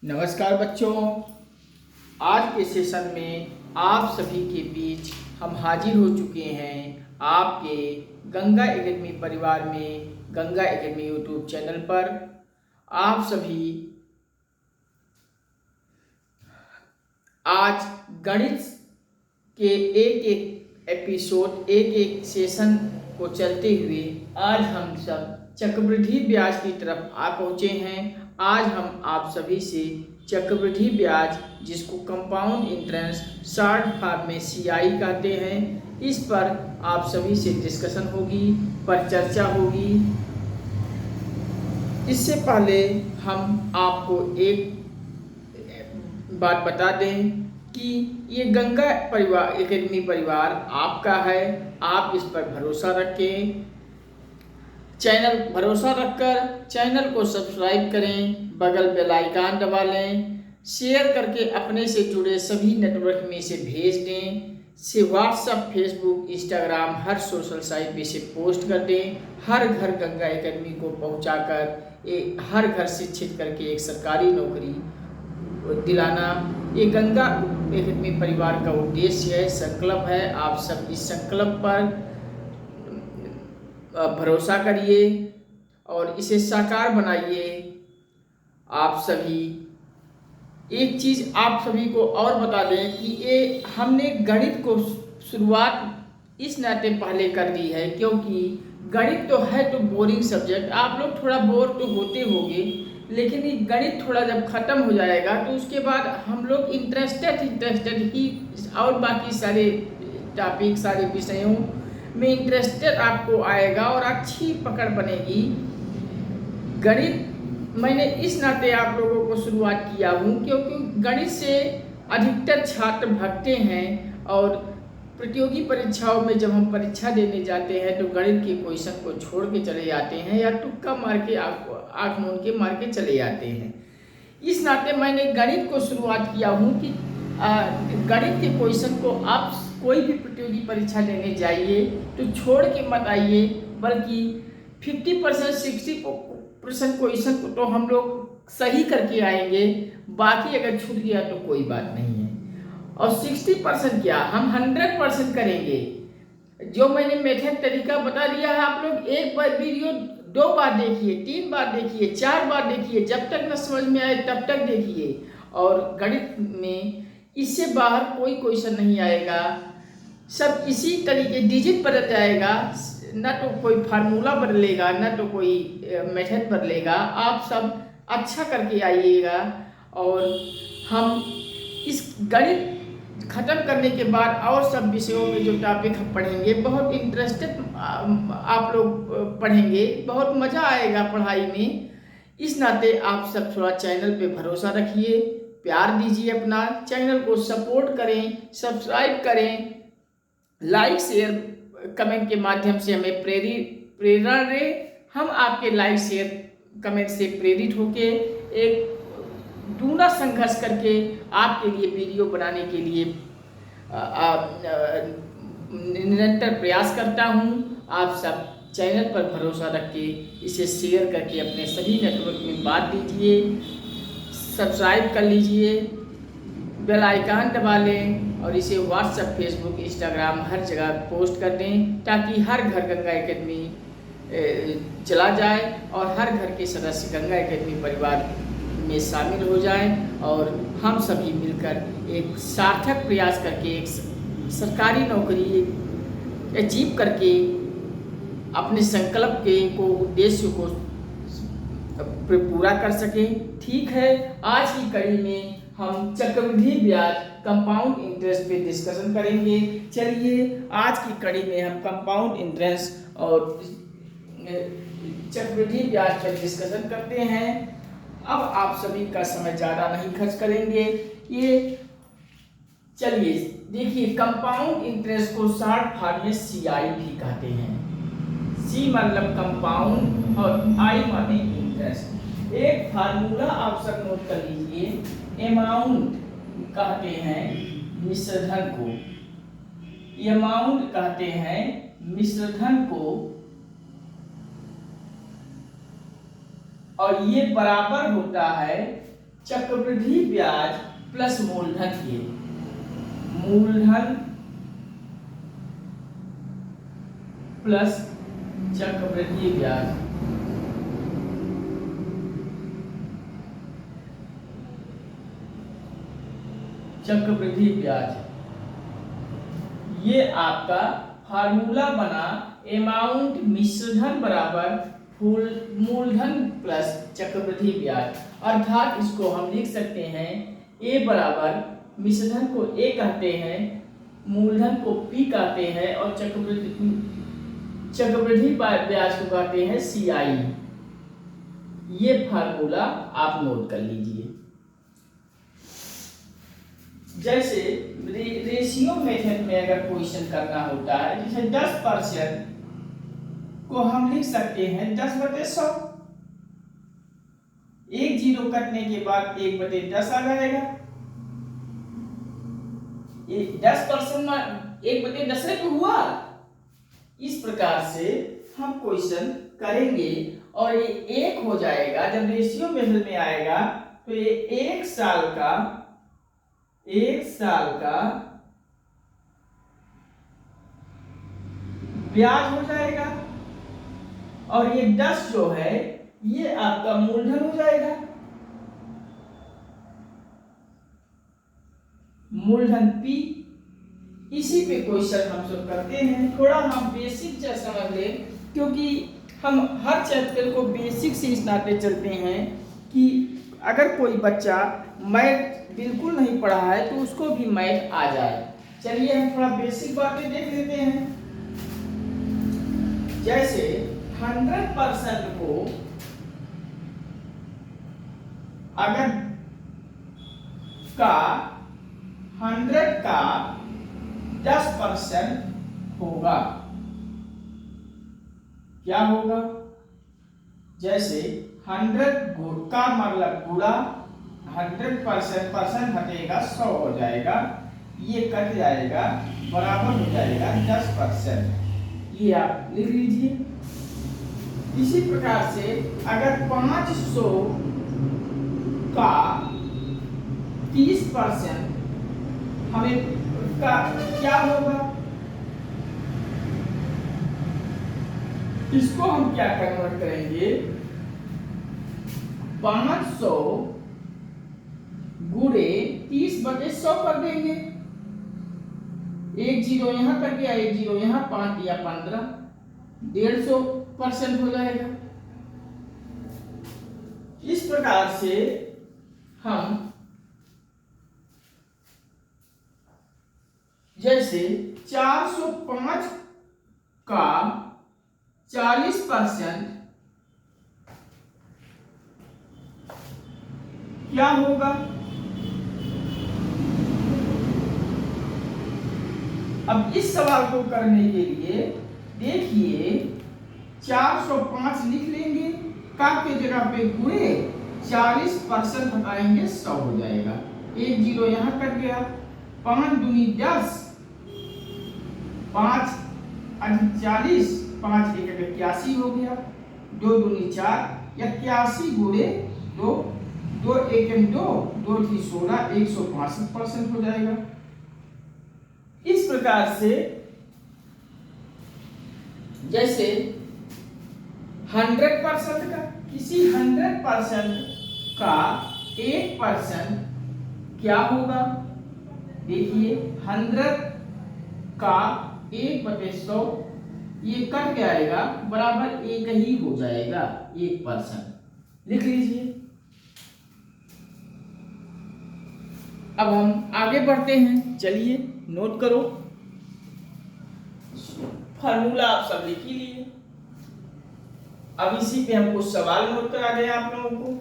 नमस्कार बच्चों। आज के सेशन में आप सभी के बीच हम हाजिर हो चुके हैं आपके गंगा एकेडमी परिवार में, गंगा एकेडमी यूट्यूब चैनल पर। आप सभी आज गणित के एक एक एपिसोड, एक एक सेशन को चलते हुए आज हम सब चक्रवृद्धि ब्याज की तरफ आ पहुँचे हैं। आज हम आप सभी से चक्रवृद्धि ब्याज, जिसको कंपाउंड इंटरेस्ट शॉर्ट फॉर्म में CI कहते हैं, इस पर आप सभी से डिस्कशन होगी, पर चर्चा होगी। इससे पहले हम आपको एक बात बता दें कि ये गंगा परिवार एकेडमी परिवार आपका है। आप इस पर भरोसा रखें, भरोसा रखकर चैनल को सब्सक्राइब करें, बगल बेल आइकन दबा लें, शेयर करके अपने से जुड़े सभी नेटवर्क में से भेज दें। से व्हाट्सएप, फेसबुक, इंस्टाग्राम, हर सोशल साइट पे से पोस्ट कर दें। हर घर गंगा एकेडमी को पहुंचाकर हर घर शिक्षित करके एक सरकारी नौकरी दिलाना, ये गंगा एकेडमी परिवार का उद्देश्य है, संकल्प है। आप सब इस संकल्प पर भरोसा करिए और इसे साकार बनाइए। आप सभी एक चीज़ आप सभी को और बता दें कि ये हमने गणित को शुरुआत इस नाते पहले कर दी है क्योंकि गणित तो है तो बोरिंग सब्जेक्ट, आप लोग थोड़ा बोर तो होते होंगे, लेकिन ये गणित थोड़ा जब ख़त्म हो जाएगा तो उसके बाद हम लोग इंटरेस्टेड ही और बाकी सारे टॉपिक, सारे विषयों में इंटरेस्टेड आपको आएगा और अच्छी पकड़ बनेगी। गणित मैंने इस नाते आप लोगों को शुरुआत किया हूँ क्योंकि गणित से अधिकतर छात्र भागते हैं और प्रतियोगी परीक्षाओं में जब हम परीक्षा देने जाते हैं तो गणित के क्वेश्चन को छोड़ के चले जाते हैं या तुक्का मार के आँख मूंद के मार के चले जाते हैं। इस नाते मैंने गणित को शुरुआत किया हूँ कि गणित के क्वेश्चन को आप कोई भी प्रतियोगी परीक्षा देने जाइए तो छोड़ के मत आइए, बल्कि 50% 60% क्वेश्चन को तो हम लोग सही करके आएंगे, बाकी अगर छूट गया तो कोई बात नहीं है। और 60% क्या, हम 100% करेंगे। जो मैंने मेथड तरीका बता दिया है, आप लोग एक बार वीडियो 2 बार देखिए, 3 बार देखिए, 4 बार देखिए, जब तक न समझ में आए तब तक देखिए। और गणित में इससे बाहर कोई क्वेश्चन नहीं आएगा, सब इसी तरीके डिजिट बदल जाएगा, ना तो कोई फार्मूला बदलेगा ना तो कोई मेथड बदलेगा। आप सब अच्छा करके आइएगा और हम इस गणित ख़त्म करने के बाद और सब विषयों में जो टॉपिक हम पढ़ेंगे बहुत इंटरेस्टेड आप लोग पढ़ेंगे, बहुत मज़ा आएगा पढ़ाई में। इस नाते आप सब थोड़ा चैनल पे भरोसा रखिए, प्यार दीजिए, अपना चैनल को सपोर्ट करें, सब्सक्राइब करें, लाइक शेयर कमेंट के माध्यम से हमें प्रेरणा दें। हम आपके लाइक शेयर कमेंट से प्रेरित होके एक दूना संघर्ष करके आपके लिए वीडियो बनाने के लिए निरंतर प्रयास करता हूँ। आप सब चैनल पर भरोसा रख के इसे शेयर करके अपने सभी नेटवर्क में बांट दीजिए, सब्सक्राइब कर लीजिए, बेल आइकन दबा लें और इसे व्हाट्सएप, फेसबुक, इंस्टाग्राम हर जगह पोस्ट कर दें ताकि हर घर गंगा एकेडमी चला जाए और हर घर के सदस्य गंगा एकेडमी परिवार में शामिल हो जाएं और हम सभी मिलकर एक सार्थक प्रयास करके एक सरकारी नौकरी अचीव करके अपने संकल्प को उद्देश्य को पूरा कर सकें। ठीक है, आज की कड़ी में हम चक्रवृद्धि ब्याज, कंपाउंड इंटरेस्ट पे डिस्कशन करेंगे। चलिए आज की कड़ी में हम कंपाउंड इंटरेस्ट और चक्रवृद्धि ब्याज पर डिस्कशन करते हैं। अब आप सभी का समय ज़्यादा नहीं खर्च करेंगे। ये चलिए देखिए, कंपाउंड इंटरेस्ट को शॉर्ट फॉर्म में CI भी कहते हैं। C मतलब कंपाउंड और I माने इंटरेस्ट। एक फार्मूला आप सब नोट कर लीजिए। अमाउंट कहते हैं मिश्रधन को, अमाउंट कहते हैं मिश्रधन को, और ये बराबर होता है चक्रवृद्धि ब्याज प्लस मूलधन के, मूलधन प्लस चक्रवृद्धि ब्याज, चक्रवृद्धि ब्याज, ये आपका फार्मूला बना। अमाउंट मिश्रधन बराबर मूलधन प्लस चक्रवृद्धि ब्याज, अर्थात इसको हम लिख सकते हैं ए बराबर मिश्रधन को ए कहते हैं, मूलधन को पी कहते हैं और चक्रवृद्धि ब्याज को कहते हैं CI। ये फार्मूला आप नोट कर लीजिए। जैसे रेशियो मेथड में अगर क्वेश्चन करना होता है, जैसे 10% को हम लिख सकते हैं 10/100, एक जीरो कटने के बाद 1/10 आ जाएगा। 10% में 1/10 तो हुआ। इस प्रकार से हम क्वेश्चन करेंगे और ये एक हो जाएगा। जब रेशियो मेथड में आएगा तो ये एक साल का ब्याज हो जाएगा और ये 10 जो है ये आपका मूलधन हो जाएगा। मूलधन P। इसी पे क्वेश्चन हम सब करते हैं। थोड़ा हम बेसिक समझ लें, क्योंकि हम हर चैप्टर को बेसिक से इस नाते चलते हैं कि अगर कोई बच्चा मैथ बिल्कुल नहीं पढ़ा है तो उसको भी मैथ आ जाए। चलिए हम थोड़ा बेसिक बातें देख लेते हैं। जैसे 100% को अगर 100 का 10% होगा, क्या होगा? जैसे 100 का मतलब गुणा 100% हटेगा 100 हो जाएगा, ये कट जाएगा, बराबर हो जाएगा 10%। ये आप लिख लीजिए। इसी प्रकार से अगर 500 का 30% हमें का क्या होगा? इसको हम क्या कन्वर्ट करेंगे? 500 गुणे 30/100 कर देंगे। एक जीरो यहाँ कर दिया, एक जीरो यहाँ, 5 या 15, 150% हो जाएगा। इस प्रकार से हम जैसे 405 का 40% क्या होगा? अब इस सवाल को करने के लिए देखिए 405 लिख लेंगे, का के जगह पे गुणे 40% हटाएंगे 100 हो जाएगा। एक जीरो यहाँ कट गया, 5 दूनी 10, 5 अधिक 40, 5 एक 81 हो गया, 2 दूनी 4, 81 गुणे 2, 2 एक 2, 2 थी 16, 162% हो जाएगा। इस प्रकार से जैसे 100% का किसी 100% का 1% क्या होगा? देखिए 100 का 1/100 ये कट के आएगा, बराबर एक ही हो जाएगा, 1%। लिख लीजिए। अब हम आगे बढ़ते हैं। चलिए नोट करो, फार्मूला आप सब लिख ही लिए। अब इसी पे हम कुछ सवाल नोट करा दें आप लोगों को।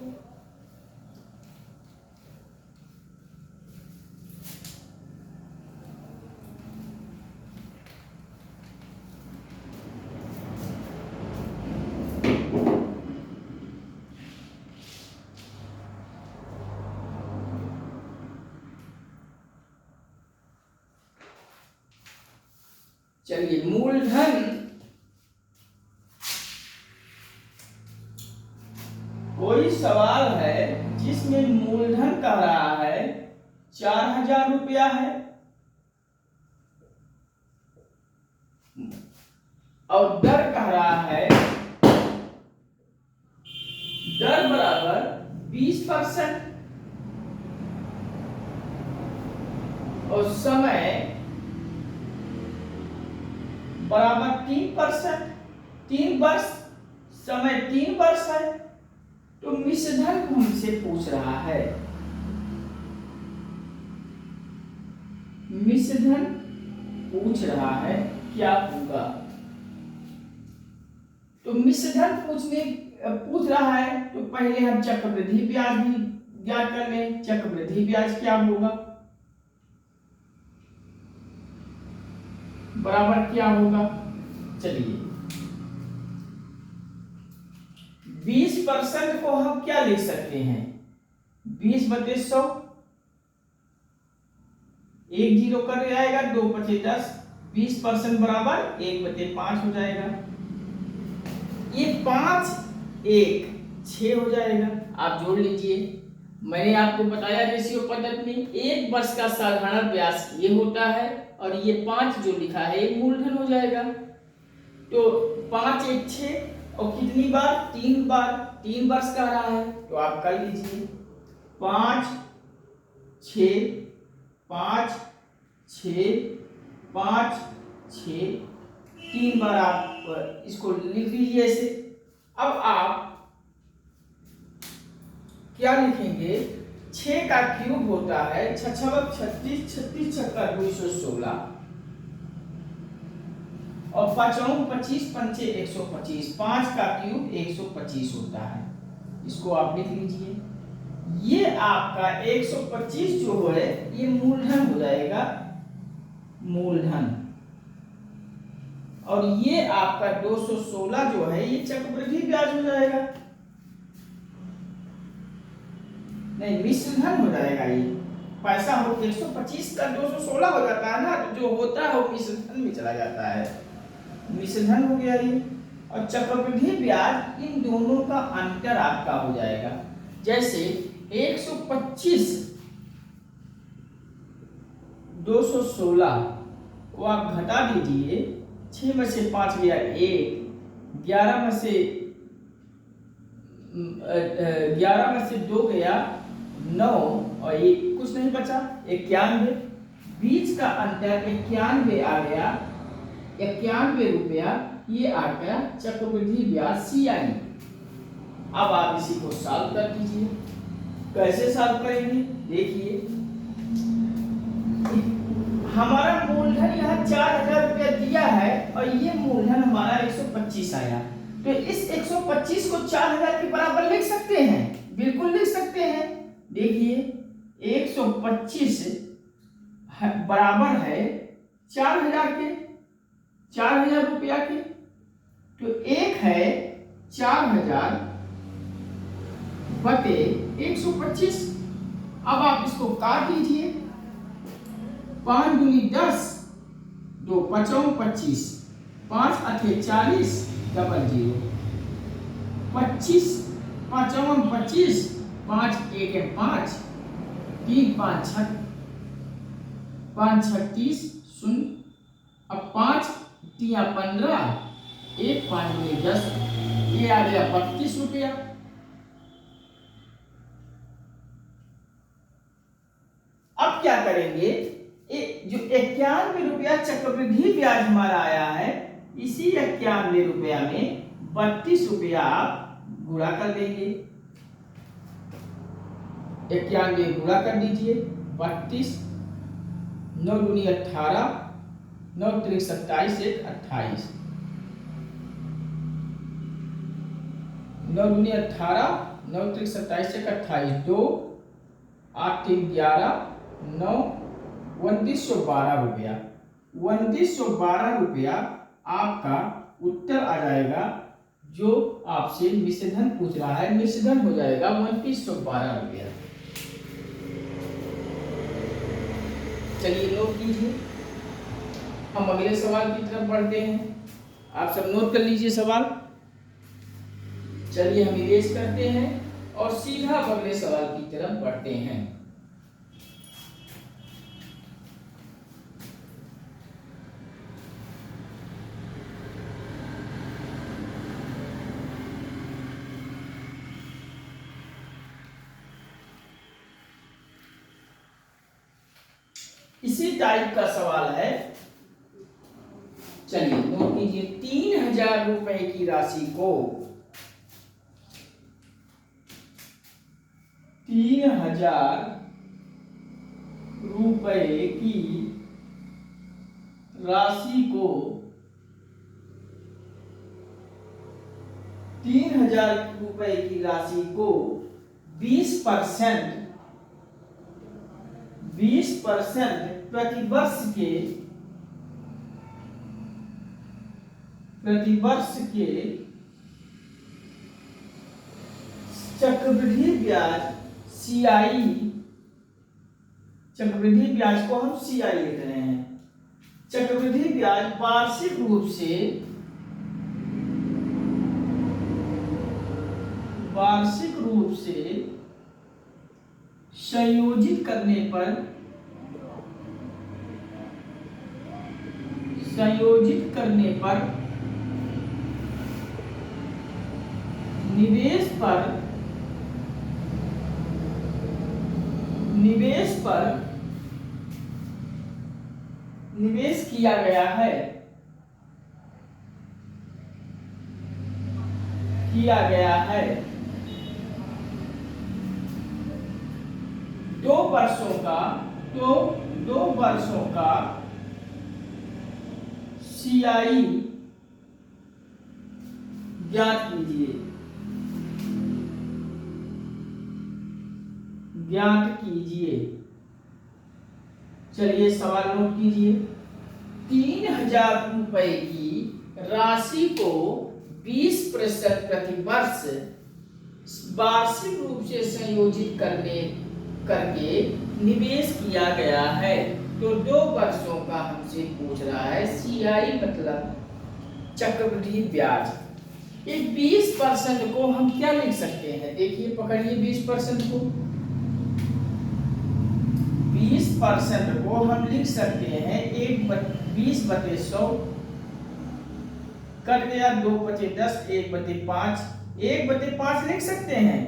चलिए, मूलधन कोई सवाल है जिसमें मूलधन कह रहा है 4,000 रुपया है और दर कह रहा है दर बराबर 20% और समय बराबर 3%, 3 वर्ष, समय 3 वर्ष है। तो मिश्रधन को हमसे पूछ रहा है, मिश्रधन पूछ रहा है क्या होगा। तो मिश्रधन पूछ रहा है तो पहले हम चक्रवृद्धि ब्याज भी ज्ञात कर लें। चक्रवृद्धि ब्याज क्या होगा, बराबर क्या होगा, चलिए 20% को हम क्या लिख सकते हैं, 20/100, 1 0 कर जाएगा, 2 × 10, 20% बराबर 1/5 हो जाएगा। ये 5 1 6 हो जाएगा। आप जोड़ लीजिए। मैंने आपको बताया रेशियो पद्धति में 1 वर्ष का साधारण ब्याज ये होता है और ये 5 जो लिखा है ये मूलधन हो जाएगा। तो 5 1 6 और कितनी बार, 3 बार, 3 वर्ष का रहा है तो आप कर लीजिए 5 6 5 6 5 6, 3 बार आप इसको लिख लीजिए ऐसे। अब आप क्या लिखेंगे, 6 का क्यूब होता है 6 × 36, 36 × 216 और 5 × 25, 5 × 125, 5 का क्यूब 125 होता है। इसको आप लिख लीजिए। ये आपका 125 जो है ये मूलधन हो जाएगा, मूलधन। और ये आपका 216 जो है ये चक्रवृद्धि ब्याज हो जाएगा, नहीं मिश्रधन हो जाएगा। ये पैसा हो 125 का 216 हो जाता है ना, तो जो होता है वो मिश्रधन में चला जाता है, मिश्रधन हो गया ये। और चक्रवृद्धि ब्याज इन दोनों का अंतर आपका हो जाएगा। जैसे 125 216 को आप घटा दीजिए, 6 में से 5 गया 1, 11 में से 2 गया 9 और ये कुछ नहीं बचा 91, बीच का अंतर 91 आ गया, 91 रुपया ये आ गया चक्रवृद्धि ब्याज CI। अब आप इसी को सॉल्व कर दीजिए। कैसे सॉल्व करेंगे, देखिए हमारा मूलधन यहाँ 4,000 रुपया दिया है और ये मूलधन हमारा 125 आया। तो इस 125 को 4,000 के बराबर लिख सकते हैं, बिल्कुल लिख सकते हैं। देखिए 125 बराबर है 4,000 के, 4,000 रुपया के। तो एक है 4,000 बटे 125। अब आप इसको काट दीजिए, 5 × 10, 2 × 5 = 25, 5 × 8 = 40, 00, 25 5 × 25, 5 1 × 5, 3 5 6, 5 36 0। अब 5 3 15, 1 5 × 10, ये आ गया 32 रुपया। अब क्या करेंगे, जो 91 रुपया चक्रवृद्धि ब्याज हमारा आया है, इसी 91 रुपया में 32 रुपया आप गुणा कर देंगे। 91 गुणा कर दीजिए, 32, 9 दूनी 18, 9 त्रिक 27, 1 28, 9 दूनी 18, 9 त्रिक 27, 1 28, 2 8 3 11, 9 2912 रुपया। 2912 रुपया आपका उत्तर आ जाएगा, जो आपसे मिश्रधन पूछ रहा है। मिश्रधन हो जाएगा 2912 रुपया। चलिए नोट कीजिए, हम अगले सवाल की तरफ बढ़ते हैं। आप सब नोट कर लीजिए सवाल। चलिए हम इरेज करते हैं और सीधा अगले सवाल की तरफ बढ़ते हैं। इसी टाइप का सवाल है, चलिए नोट कीजिए। 3,000 रुपए की राशि को 3,000 रुपए की राशि को 3,000 रुपए की राशि को 20% प्रतिवर्ष के चक्रवृद्धि ब्याज CI, चक्रवृद्धि ब्याज को हम CI लिख रहे हैं। चक्रवृद्धि ब्याज वार्षिक रूप से संयोजित करने पर निवेश किया गया है 2 वर्षों का CI ज्ञात कीजिए। चलिए सवाल नोट कीजिए। 3,000 रुपए की राशि को 20% प्रतिवर्ष वार्षिक रूप से संयोजित करके निवेश किया गया है। तो 2 वर्षों का हमसे पूछ रहा है। CI मतलब चक्रवृद्धि ब्याज। ये 20% को हम क्या लिख सकते हैं? देखिए पकड़िए 20% को। 20% को हम लिख सकते हैं 20/100 कट गया, 2/10, 1/5, 1/5 लिख सकते हैं।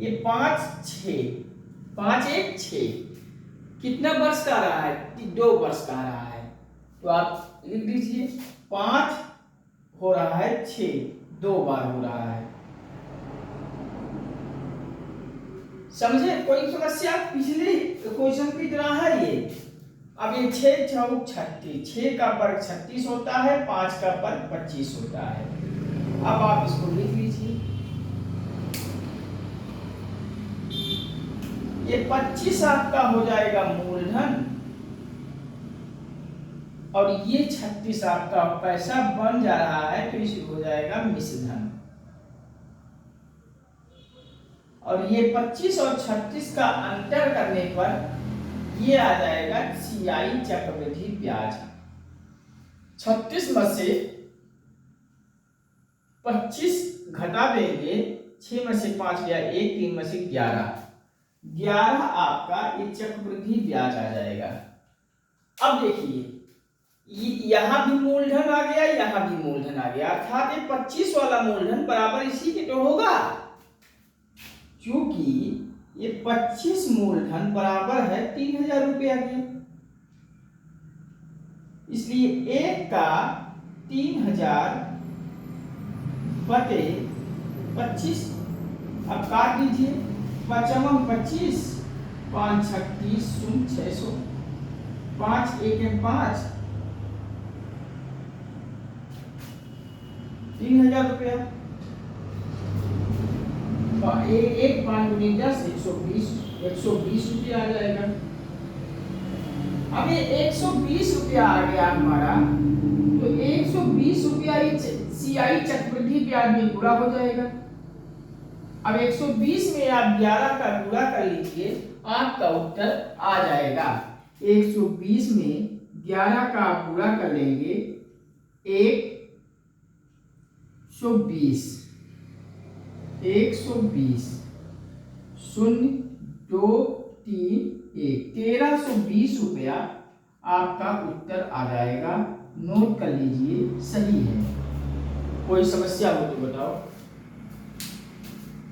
ये 5 1 6 कितना वर्ष का रहा है? 2 वर्ष का रहा है। तो आप लिख लीजिए 5 हो रहा है 6, 2 बार हो रहा है। समझे? कोई समस्या? पिछले क्वेश्चन की तरह है ये। अब ये 6 6 36, 6 का वर्ग 36 होता है, 5 का वर्ग 25 होता है। अब आप इसको लिख लीजिए। ये 25 आपका हो जाएगा मूलधन और ये 36 आपका पैसा बन जा रहा है, तो इसे हो जाएगा मिश्रधन। और ये 25 और 36 का अंतर करने पर ये आ जाएगा CI चक्रवृद्धि ब्याज। 36 में से 25 घटा देंगे, 6 में से 5 गया 1, 3 में से 11 आपका ये चक्रवृद्धि ब्याज आ जाएगा। अब देखिए यहां भी मूलधन आ गया, यहां भी मूलधन आ गया, अर्थात ये 25 वाला मूलधन बराबर इसी के तो होगा, क्योंकि ये 25 मूलधन बराबर है 3,000 रुपया के। इसलिए 1 का 3,000 बटे 25। अब काट दीजिए, 5 25, 5 36 600, 5 1 5, 3,000 रुपया। 1 5 × 10 120 रुपया आ जाएगा। अब ये 120 रुपया आ गया हमारा, तो 120 रुपया CI चक्रवृद्धि ब्याज में पूरा हो जाएगा। अब 120 में आप 11 का गुणा कर लीजिए, आपका उत्तर आ जाएगा। 120 में 11 का आप पूरा कर लेंगे 120। 0.0231 1320 रुपया आपका उत्तर आ जाएगा। नोट कर लीजिए, सही है। कोई समस्या हो तो बताओ।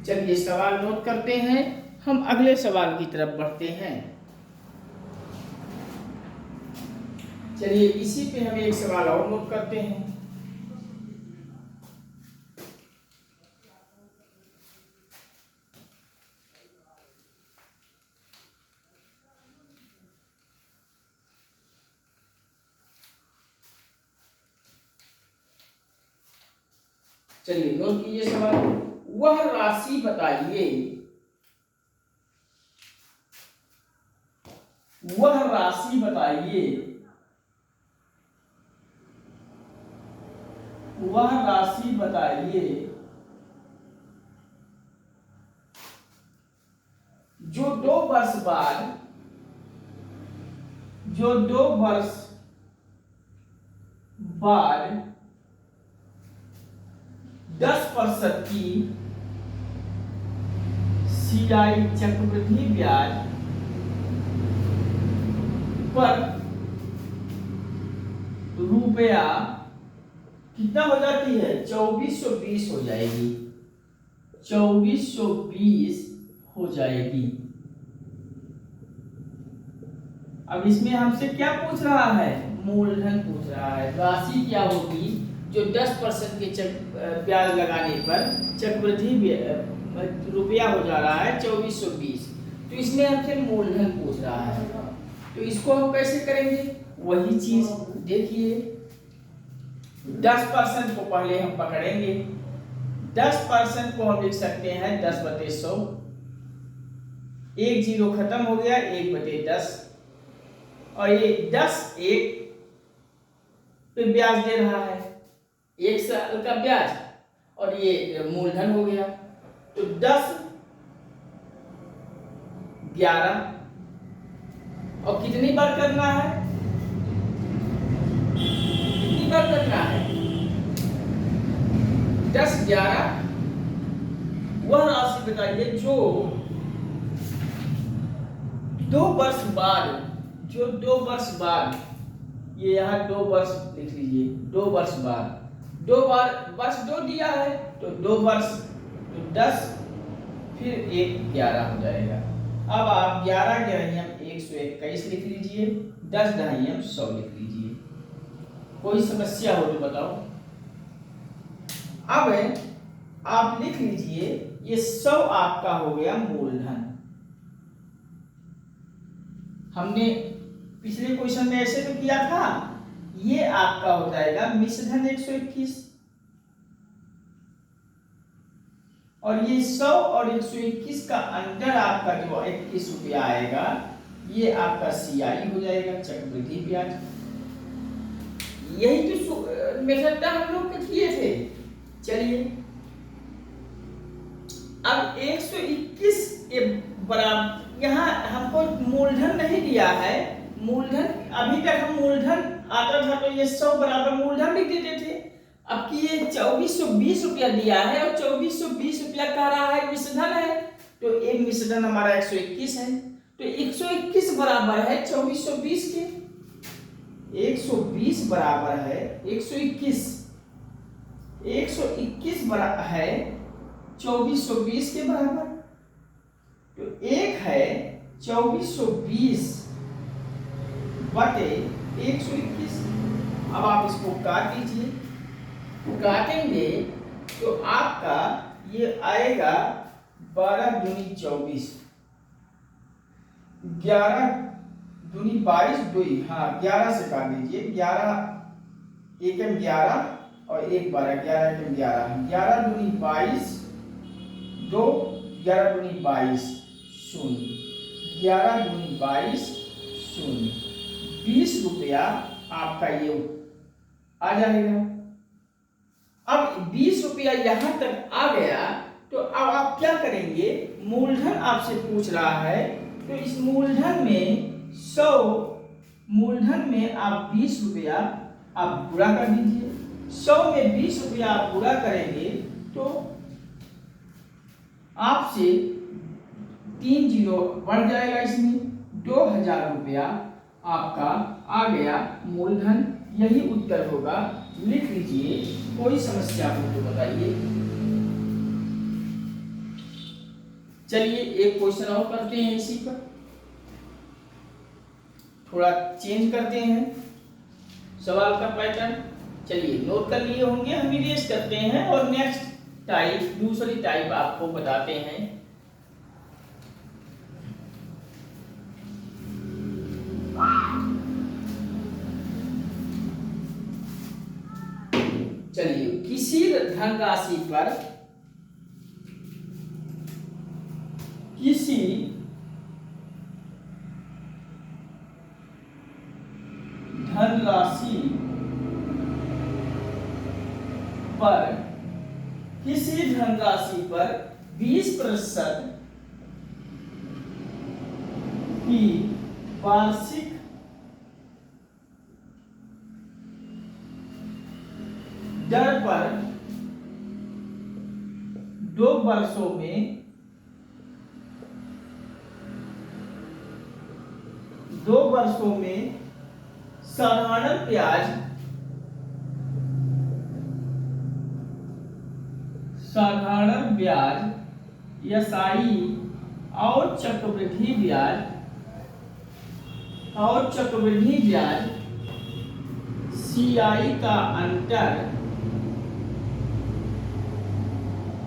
चलिए सवाल नोट करते हैं, हम अगले सवाल की तरफ बढ़ते हैं। चलिए इसी पे हम एक सवाल और नोट करते हैं। चलिए नोट कीजिए सवाल। वह राशि बताइए, वह राशि बताइए, वह राशि बताइए जो 2 वर्ष बाद, जो 2 वर्ष बाद 10% की CI चक्रवृद्धि ब्याज पर रुपया कितना हो जाती है? 2420 हो जाएगी, 2420 हो जाएगी। अब इसमें हमसे क्या पूछ रहा है? मूलधन पूछ रहा है। राशि क्या होगी जो 10% के ब्याज लगाने पर चक्रवृद्धि रुपया हो जा रहा है 2420। तो इसमें हमसे मूलधन पूछ रहा है, तो इसको हम कैसे करेंगे? वही चीज देखिए, 10% को पहले हम पकड़ेंगे। 10% को हम लिख सकते हैं 10/100। 1 0 खत्म हो गया, 1/10। और ये 10 1 पे ब्याज दे रहा है, 1 साल का ब्याज, और ये मूलधन हो गया। तो 10 11, और कितनी बार करना है? कितनी बार करना है? 10 11। वह राशि बताइए जो 2 वर्ष बाद, जो 2 वर्ष बाद, ये यहाँ 2 वर्ष लिख लीजिए, 2 वर्ष बाद, 2 बार वर्ष 2 दिया है तो 2 वर्ष, तो 10 फिर 1 11 हो जाएगा। अब आप 11 11 121 लिख लीजिए, 10 ढाई 100 लिख लीजिए। कोई समस्या हो तो बताओ। अब आप लिख लीजिए, ये 100 आपका हो गया मूलधन। हमने पिछले क्वेश्चन में ऐसे तो किया था। ये आपका हो जाएगा मिश्रधन 121, और ये 100 और 121 का अंतर आपका जो 21 रुपया आएगा, ये आपका CI हो जाएगा, चक्रवृद्धि ब्याज। यही तो मेथड हम लोग किए थे। चलिए अब 121 बराबर, यहाँ हमको मूलधन नहीं दिया है। मूलधन अभी तक हम मूलधन आता था तो ये 100 बराबर मूलधन लिख देते थे। अब कि ये 2420 रुपया दिया है और 2420 रुपया कह रहा है मिश्रधन है, तो एक मिश्रधन हमारा 121 है, तो 121 बराबर है 2420 के। 120 बराबर है 121, 121 बराबर है 2420 के बराबर। तो एक है 2420 बटे 121। अब आप इसको काट दीजिए, काटेंगे तो आपका ये आएगा 12 दूनी 24, 11 दूनी 22, 2, हाँ 11 से काट दीजिए। 11 1 11 और 1 12, 11 1 11, 11 दूनी 22, 2 11 दूनी 22 0, 11 दूनी 22 0, 20 रुपया आपका ये आ जाएगा। अब 20 रुपया यहां तक आ गया, तो अब आप क्या करेंगे? मूलधन आपसे पूछ रहा है, तो इस मूलधन में 100, मूलधन में आप 20 रुपया आप पूरा कर दीजिए। 100 में 20 रुपया आप पूरा करेंगे तो आपसे 3 जीरो बढ़ जाएगा, इसमें 2000 रुपया आपका आ गया मूलधन। यही उत्तर होगा, लिख लीजिए। कोई समस्या हो तो बताइए। चलिए एक क्वेश्चन और करते हैं, इसी पर थोड़ा चेंज करते हैं सवाल का पैटर्न। चलिए नोट कर लिए होंगे, हम इरेज करते हैं और नेक्स्ट टाइप, दूसरी टाइप आपको बताते हैं। चलिए किसी धनराशि पर किसी धनराशि पर किसी धनराशि पर 20% की वार्षिक दर पर 2 वर्षों में 2 वर्षों में साधारण ब्याज SI और चक्रवृद्धि ब्याज CI का अंतर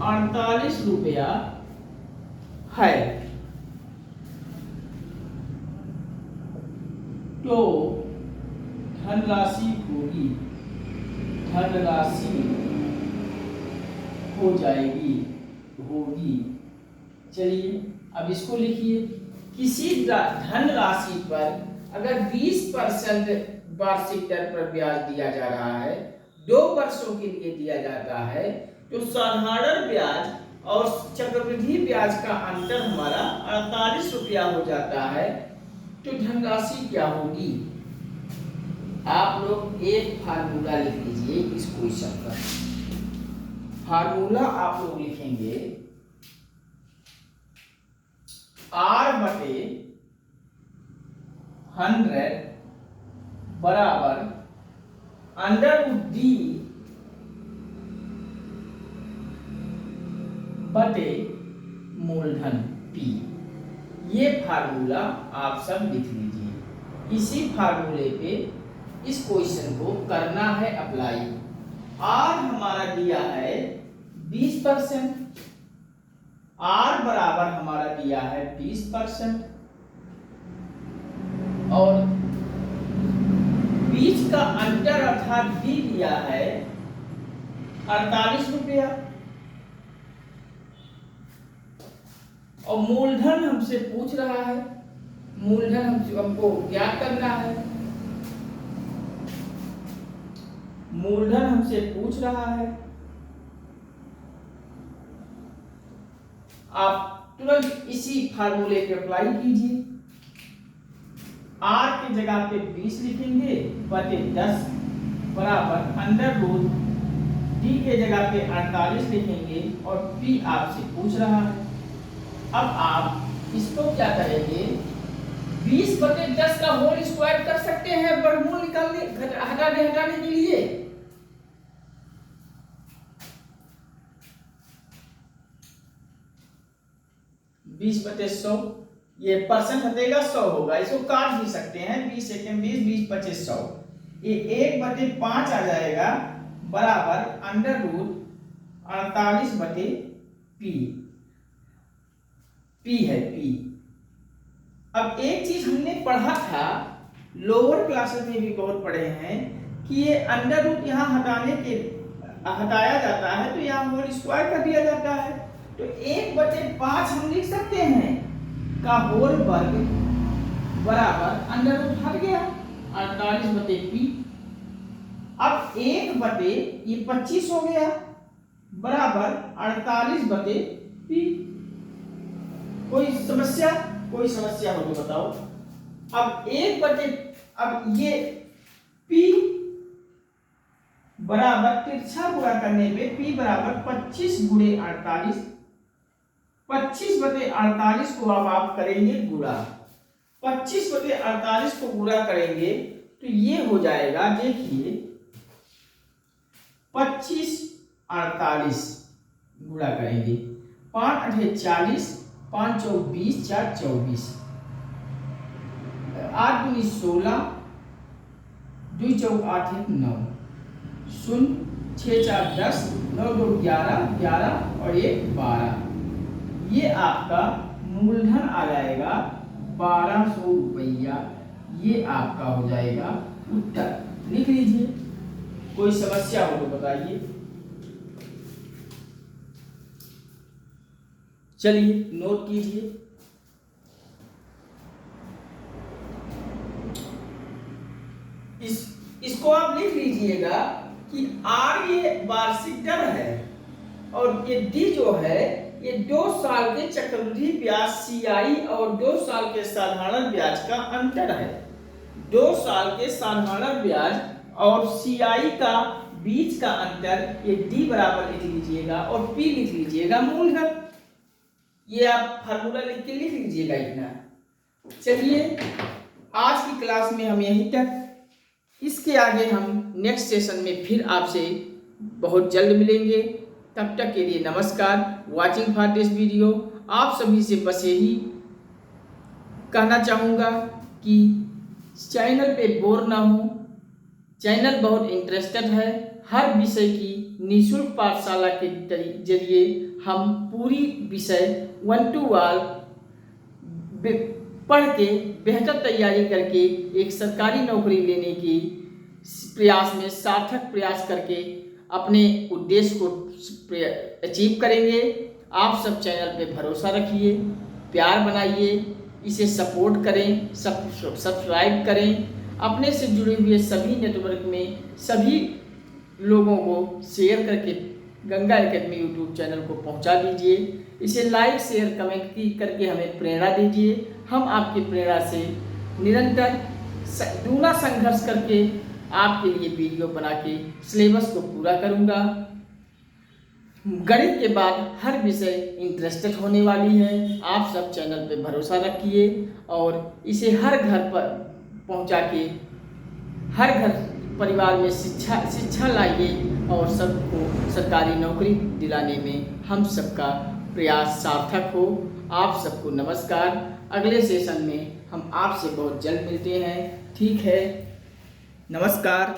48 रुपया है, तो धनराशि हो जाएगी, होगी। चलिए अब इसको लिखिए। किसी धनराशि पर अगर 20% वार्षिक दर पर ब्याज दिया जा रहा है, 2 वर्षों के लिए दिया जाता है, तो साधारण ब्याज और चक्रवृद्धि ब्याज का अंतर हमारा 48 रुपया हो जाता है, तो धनराशि क्या होगी? आप लोग एक फार्मूला लिख लीजिए इस क्वेश्चन का। फार्मूला आप लोग लिखेंगे R/100 बराबर √D बटे मूलधन P। ये फार्मूला आप सब लिख लीजिए। इसी फार्मूले पे इस क्वेश्चन को करना है अप्लाई। R हमारा दिया है 20%, R बराबर हमारा दिया है 20%, और बीच का अंतर अर्थात D दिया है 48 रुपया, और मूलधन हमसे पूछ रहा है, मूलधन हमको ज्ञात करना है। मूलधन हमसे पूछ रहा है, आप तुरंत इसी फार्मूले पे अप्लाई कीजिए। R की जगह पे 20 लिखेंगे बटे 10 बराबर √D के जगह पे 48 लिखेंगे, और P आपसे पूछ रहा है। अब आप इसको क्या करेंगे, 20 बटे 10 का होल स्क्वायर कर सकते हैं वर्गमूल निकालने हटाने के लिए। बीस बटे 100, ये परसेंट हटेगा 100 होगा, इसको काट भी सकते हैं। 20 एकम 20, 20 × 25 100, ये 1/5 आ जाएगा बराबर √48 बटे P। P है P। अब एक चीज हमने पढ़ा था, लोअर क्लासेस में भी बहुत पढ़े हैं, कि ये √ यहाँ हटाया जाता है, तो यहाँ होल स्क्वायर कर दिया जाता है, तो 1/5 हम लिख सकते हैं का होल वर्ग बराबर √ हट गया 48 बटे P। अब 1/25 हो गया बराबर 48 बटे P। कोई समस्या हो तो बताओ। अब ये P बराबर तिरछा गुणा करने पे P बराबर 25 × 48 25/48 को अब आप करेंगे गुणा। 25/48 को गुणा करेंगे तो ये हो जाएगा, देखिए 25/48 गुणा करेंगे, 5 × 8 = 40, 5 × 4 = 20, 4 × 24, 8 × 16, 2 × 8 = 9, 0 6 × 4 = 10, 9 × 2 = 11, 11 और 1 12। ये आपका मूलधन आ जाएगा 1200 रुपया। ये आपका हो जाएगा उत्तर। लिख लीजिए, कोई समस्या हो तो बताइए। चलिए नोट कीजिए। इसको आप लिख लीजिएगा कि आर ये वार्षिक दर है और ये डी जो है ये 2 साल के चक्रवृद्धि ब्याज सीआई और 2 साल के साधारण ब्याज का अंतर है। 2 साल के साधारण ब्याज और सीआई का बीच का अंतर, ये डी बराबर लिख लीजिएगा और पी लिख लीजिएगा मूलधन। ये आप फार्मूला लिख के लिख लीजिएगा इतना। चलिए आज की क्लास में हम यहीं तक, इसके आगे हम नेक्स्ट सेशन में फिर आपसे बहुत जल्द मिलेंगे। तब तक के लिए नमस्कार, वॉचिंग फॉर दिस वीडियो। आप सभी से बस यही कहना चाहूँगा कि चैनल पे बोर ना हो। चैनल बहुत इंटरेस्टेड है। हर विषय की निःशुल्क पाठशाला के जरिए हम पूरी विषय 1 to 1 पढ़ के बेहतर तैयारी करके एक सरकारी नौकरी लेने की प्रयास में सार्थक प्रयास करके अपने उद्देश्य को अचीव करेंगे। आप सब चैनल पे भरोसा रखिए, प्यार बनाइए, इसे सपोर्ट करें, सब्सक्राइब करें, अपने से जुड़े हुए सभी नेटवर्क में सभी लोगों को शेयर करके गंगा एकेडमी यूट्यूब चैनल को पहुंचा दीजिए। इसे लाइक शेयर कमेंट करके हमें प्रेरणा दीजिए। हम आपकी प्रेरणा से निरंतर दूना संघर्ष करके आपके लिए वीडियो बना के सिलेबस को पूरा करूंगा। गणित के बाद हर विषय इंटरेस्टेड होने वाली है। आप सब चैनल पे भरोसा रखिए और इसे हर घर पर पहुंचा के हर घर परिवार में शिक्षा लाइए और सबको सरकारी नौकरी दिलाने में हम सबका प्रयास सार्थक हो। आप सबको नमस्कार। अगले सेशन में हम आपसे बहुत जल्द मिलते हैं। ठीक है, नमस्कार।